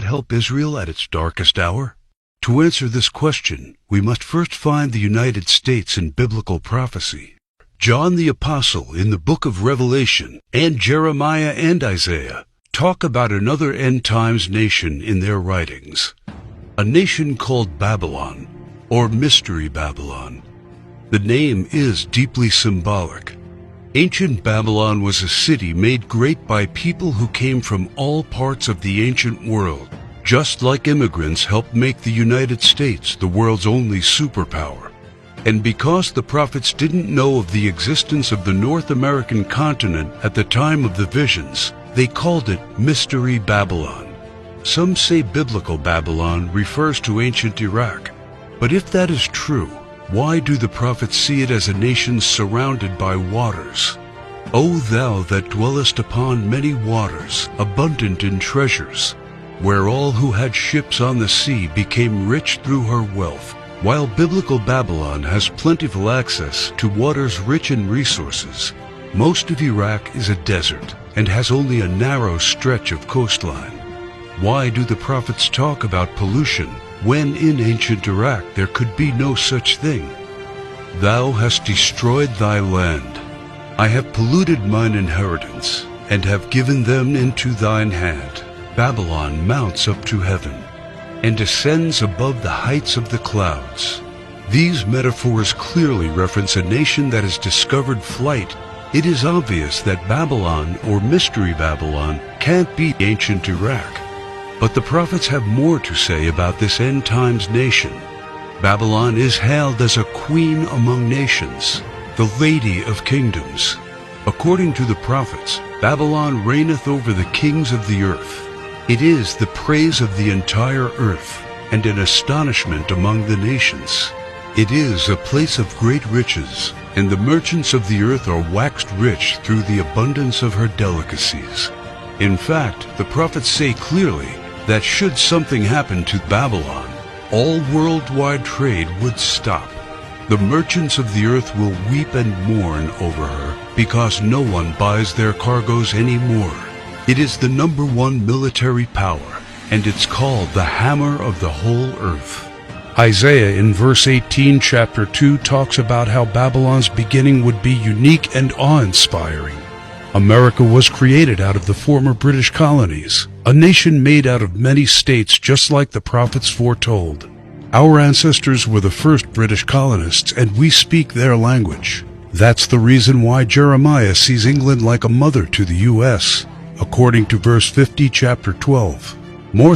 help Israel at its darkest hour? To answer this question, we must first find the United States in biblical prophecy. John the Apostle in the book of Revelation and Jeremiah and Isaiah talk about another end times nation in their writings, a nation called Babylon, or Mystery Babylon. The name is deeply symbolic. Ancient Babylon was a city made great by people who came from all parts of the ancient world, just like immigrants helped make the United States the world's only superpower. And because the prophets didn't know of the existence of the North American continent at the time of the visions, they called it Mystery Babylon. Some say biblical Babylon refers to ancient Iraq. But if that is true, why do the prophets see it as a nation surrounded by waters? O thou that dwellest upon many waters, abundant in treasures, where all who had ships on the sea became rich through her wealth, while biblical Babylon has plentiful access to waters rich in resources. Most of Iraq is a desert and has only a narrow stretch of coastline. Why do the prophets talk about pollution when in ancient Iraq there could be no such thing? Thou hast destroyed thy land. I have polluted mine inheritance, and have given them into thine hand. Babylon mounts up to heaven, and ascends above the heights of the clouds. These metaphors clearly reference a nation that has discovered flight. It is obvious that Babylon, or Mystery Babylon, can't be ancient Iraq. But the prophets have more to say about this end times nation. Babylon is hailed as a queen among nations, the lady of kingdoms. According to the prophets, Babylon reigneth over the kings of the earth. It is the praise of the entire earth, and an astonishment among the nations. It is a place of great riches, and the merchants of the earth are waxed rich through the abundance of her delicacies. In fact, the prophets say clearly that should something happen to Babylon, all worldwide trade would stop. The merchants of the earth will weep and mourn over her, because no one buys their cargoes anymore. It is the #1 military power, and it's called the hammer of the whole earth. Isaiah in verse 18, chapter 2, talks about how Babylon's beginning would be unique and awe-inspiring. America was created out of the former British colonies, a nation made out of many states just like the prophets foretold. Our ancestors were the first British colonists, and we speak their language. That's the reason why Jeremiah sees England like a mother to the U.S., according to verse 50, chapter 12. More